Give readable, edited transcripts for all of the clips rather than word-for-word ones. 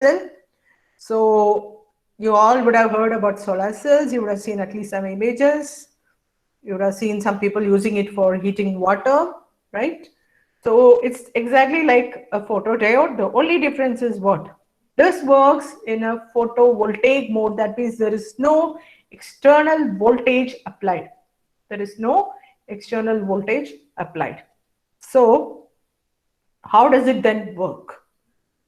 cell. So you all would have heard about solar cells. You would have seen at least some images. You would have seen some people using it for heating water, right? So it's exactly like a photodiode. The only difference is what? This works in a photovoltaic mode. That means there is no external voltage applied. There is no external voltage applied. So how does it then work?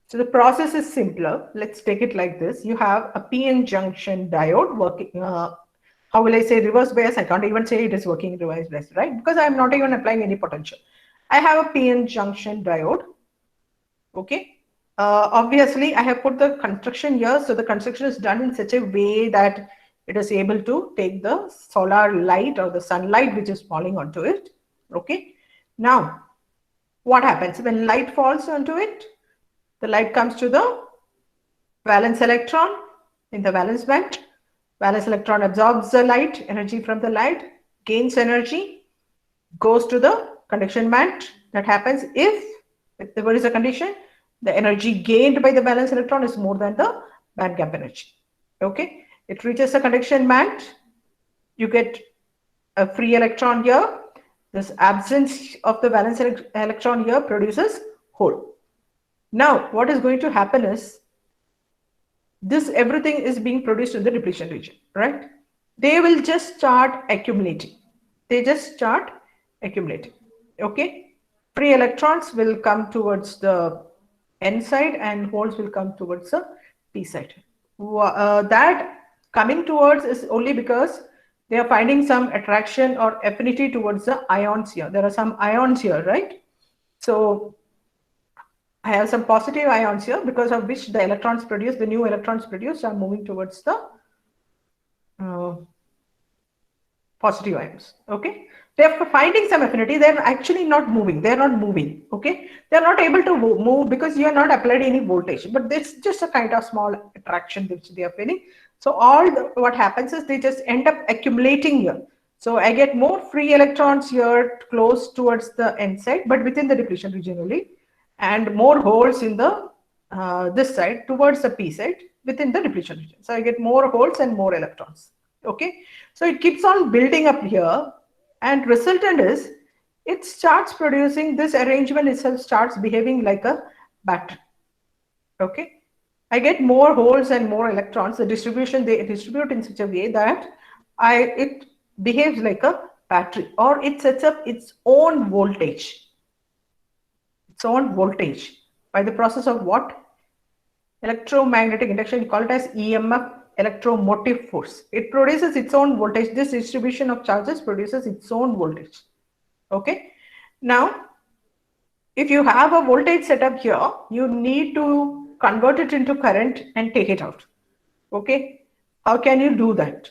So the process is simpler. Let's take it like this. You have a PN junction diode working. How will I say reverse bias? I can't even say it is working reverse bias, right? Because I'm not even applying any potential. I have a PN junction diode. Okay. Obviously, I have put the construction here. So the construction is done in such a way that it is able to take the solar light or the sunlight which is falling onto it. Okay. Now, what happens when light falls onto it? The light comes to the valence electron in the valence band. Valence electron absorbs the light, energy from the light, gains energy, goes to the conduction band. That happens if there is a condition, the energy gained by the valence electron is more than the band gap energy. Okay, it reaches the conduction band. You get a free electron here. This absence of the valence electron here produces hole. Now, what is going to happen is this everything is being produced in the depletion region, right? They will just start accumulating. They just start accumulating. Okay, free electrons will come towards the N side and holes will come towards the P side. That coming towards is only because they are finding some attraction or affinity towards the ions here. There are some ions here, right? So I have some positive ions here because of which the electrons produced, the new electrons produced are moving towards the positive ions. Okay, they're finding some affinity. They're actually not moving. They're not moving. Okay, they're not able to move because you are not applied any voltage. But it's just a kind of small attraction which they are feeling. So what happens is they just end up accumulating here. So I get more free electrons here close towards the N side, but within the depletion region only, and more holes in the this side towards the P side within the depletion region. So I get more holes and more electrons. Okay, so it keeps on building up here, and resultant is it starts producing, this arrangement itself starts behaving like a battery. Okay, I get more holes and more electrons. The distribution, they distribute in such a way that it behaves like a battery, or it sets up its own voltage. Its own voltage by the process of what? Electromagnetic induction. We call it as EMF, electromotive force. It produces its own voltage. This distribution of charges produces its own voltage. Okay. Now, if you have a voltage setup here, you need to convert it into current and take it out. Okay. How can you do that?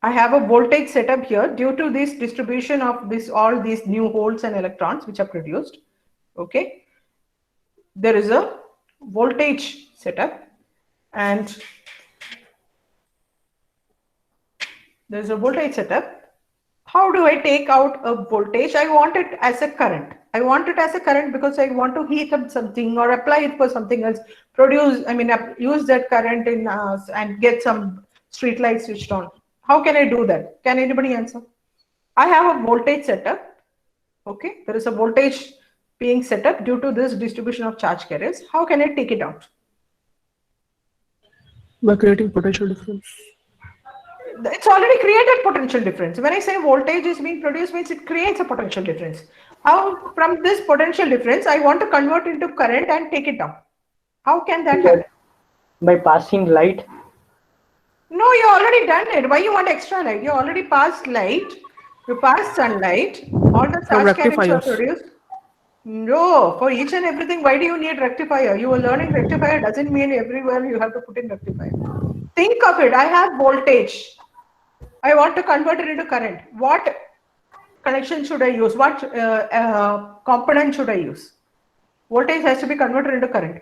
I have a voltage setup here due to this distribution of all these new holes and electrons which are produced. Okay. There is a voltage setup, and there's a voltage setup. How do I take out a voltage? I want it as a current. I want it as a current because I want to heat up something or apply it for something else. Use that current in and get some street lights switched on. How can I do that? Can anybody answer? I have a voltage setup. Okay, there is a voltage being set up due to this distribution of charge carriers. How can I take it out? By creating potential difference. It's already created potential difference. When I say voltage is being produced, means it creates a potential difference. How from this potential difference, I want to convert into current and take it down. How can that happen? By passing light. No, you already done it. Why you want extra light? You already passed light. You passed sunlight. All the charge carriers are produced. No, for each and everything, why do you need rectifier? You are learning rectifier doesn't mean everywhere you have to put in rectifier. Think of it. I have voltage. I want to convert it into current. What connection should I use? What component should I use? Voltage has to be converted into current.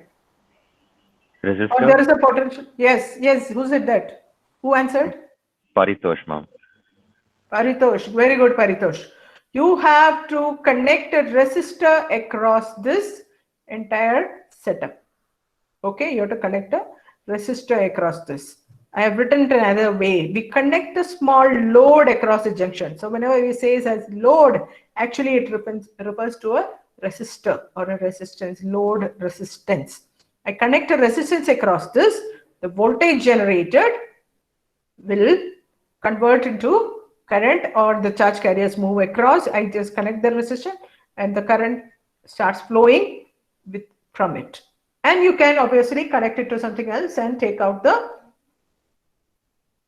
Resistor. Or there is a potential. Yes, yes. Who said that? Who answered? Paritosh, ma'am. Paritosh. Very good, Paritosh. You have to connect a resistor across this entire setup. Okay, you have to connect a resistor across this. I have written it another way. We connect a small load across the junction. So whenever we say it as load, actually it refers to a resistor or a resistance, load resistance. I connect a resistance across this. The voltage generated will convert into current, or the charge carriers move across. I just connect the resistor and the current starts flowing from it. And you can obviously connect it to something else and take out the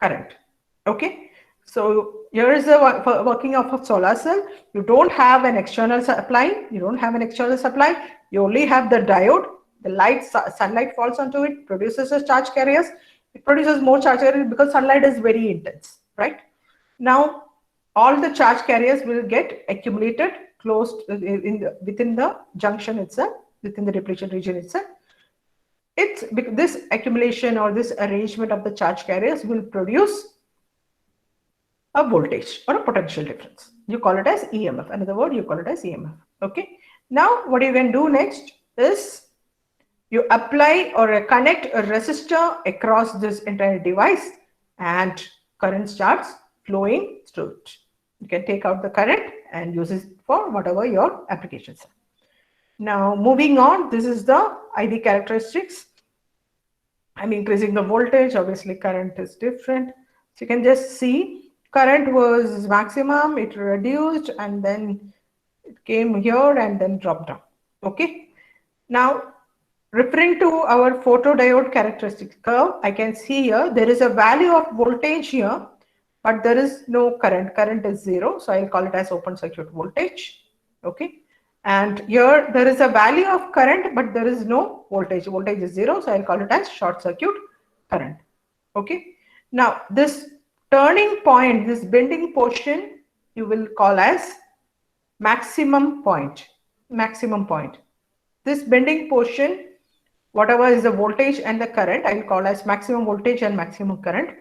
current. Okay, so here is the working of a solar cell. You don't have an external supply. You only have the diode. The light, sunlight falls onto it, produces a charge carriers. It produces more charge carriers because sunlight is very intense, right? Now all the charge carriers will get accumulated close within the junction itself, within the depletion region itself. It's this accumulation or this arrangement of the charge carriers will produce a voltage or a potential difference. You call it as EMF. Another word, you call it as EMF. Okay. Now, what you can do next is you apply or connect a resistor across this entire device, and current starts flowing through it. You can take out the current and use it for whatever your applications are. Now, moving on, this is the IV characteristics. I'm increasing the voltage, obviously current is different. So you can just see current was maximum, it reduced, and then it came here and then dropped down. Okay. Now, referring to our photodiode characteristics curve, I can see here there is a value of voltage here, but there is no current. Current is 0. So I'll call it as open circuit voltage. Okay. And here there is a value of current, but there is no voltage. Voltage is 0. So I'll call it as short circuit current. Okay. Now this turning point, this bending portion, you will call as maximum point. Maximum point. This bending portion, whatever is the voltage and the current, I will call as maximum voltage and maximum current.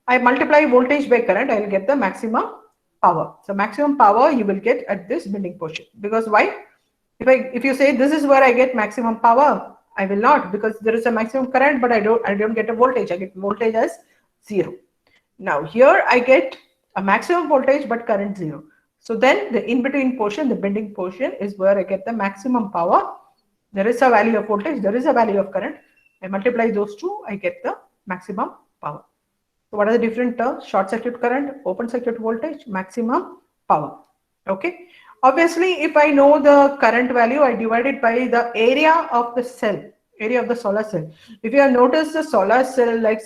I multiply voltage by current, I will get the maximum power. So maximum power you will get at this bending portion. Because why? If you say this is where I get maximum power, I will not, because there is a maximum current, but I don't get a voltage. I get voltage as 0. Now here I get a maximum voltage but current 0. So then the in-between portion, the bending portion, is where I get the maximum power. There is a value of voltage, there is a value of current. I multiply those two, I get the maximum power. So what are the different terms? Short circuit current, open circuit voltage, maximum power. Okay. Obviously, if I know the current value, I divide it by the area of the cell, area of the solar cell. If you have noticed the solar cell, like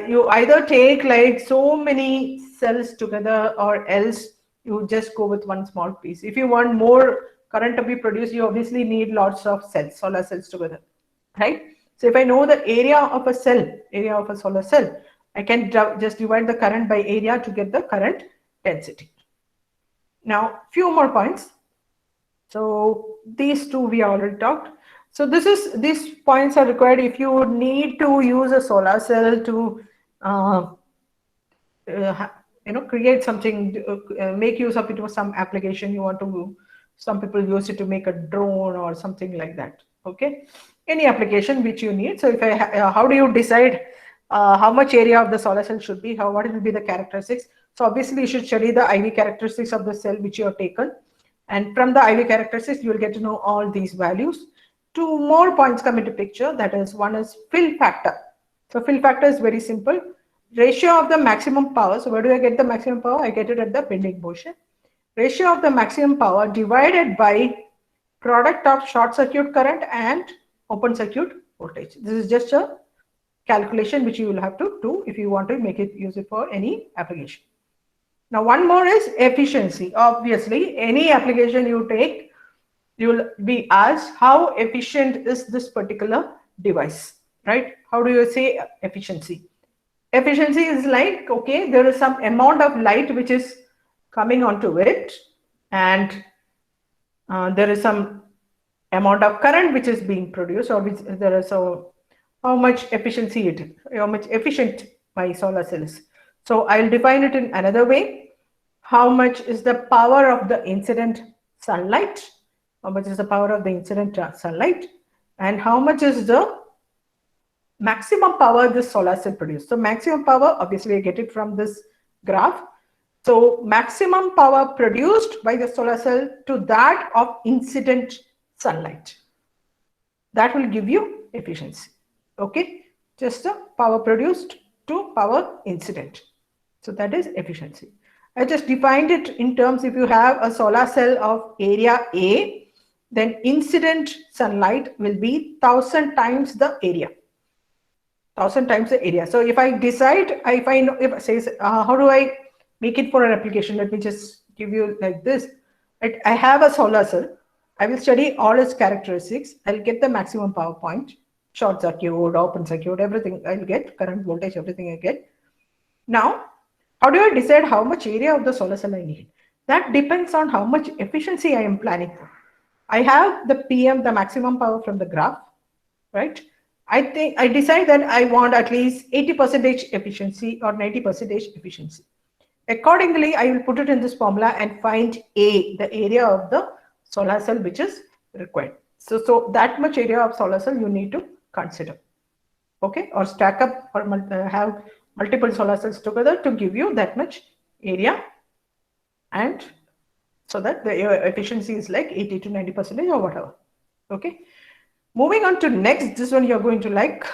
you either take like so many cells together, or else you just go with one small piece. If you want more current to be produced, you obviously need lots of cells, solar cells together, right? So if I know the area of a cell, area of a solar cell, I can just divide the current by area to get the current density. Now, few more points. So these two we already talked. So these points are required if you need to use a solar cell to create something, make use of it for some application you want to. Some people use it to make a drone or something like that. Okay, any application which you need. So if how do you decide how much area of the solar cell should be? What will be the characteristics? So obviously you should study the IV characteristics of the cell which you have taken, and from the IV characteristics you will get to know all these values. Two more points come into picture. That is, one is fill factor. So fill factor is very simple. Ratio of the maximum power. So where do I get the maximum power? I get it at the bending portion. Ratio of the maximum power divided by product of short circuit current and open circuit voltage. This is just a calculation which you will have to do if you want to make it use it for any application. Now one more is efficiency. Obviously, any application you take, you will be asked how efficient is this particular device, right? How do you say efficiency? Efficiency is like, okay, there is some amount of light which is coming onto it, and there is some amount of current which is being produced, or which there is how much efficiency it is, how much efficient my solar cell is. So I'll define it in another way. How much is the power of the incident sunlight? How much is the power of the incident sunlight? and how much is the maximum power this solar cell produces. So maximum power, obviously I get it from this graph. So maximum power produced by the solar cell to that of incident sunlight. That will give you efficiency. Okay, just the power produced to power incident. So that is efficiency. I just defined it in terms, if you have a solar cell of area A, then incident sunlight will be 1000 times the area. 1000 times the area. So if I decide, if I know, if it says, how do I make it for an application? Let me just give you like this. I have a solar cell. I will study all its characteristics. I'll get the maximum power point, short circuit, open circuit, everything I'll get, current voltage, everything I get. Now, how do I decide how much area of the solar cell I need? That depends on how much efficiency I am planning for. I have the PM, the maximum power from the graph, right? I think I decide that I want at least 80% efficiency or 90% efficiency. Accordingly, I will put it in this formula and find A, the area of the solar cell which is required. So that much area of solar cell you need to consider. Okay, or stack up or have multiple solar cells together to give you that much area, and so that the efficiency is like 80 to 90% or whatever. Okay, moving on to next, this one you're going to like.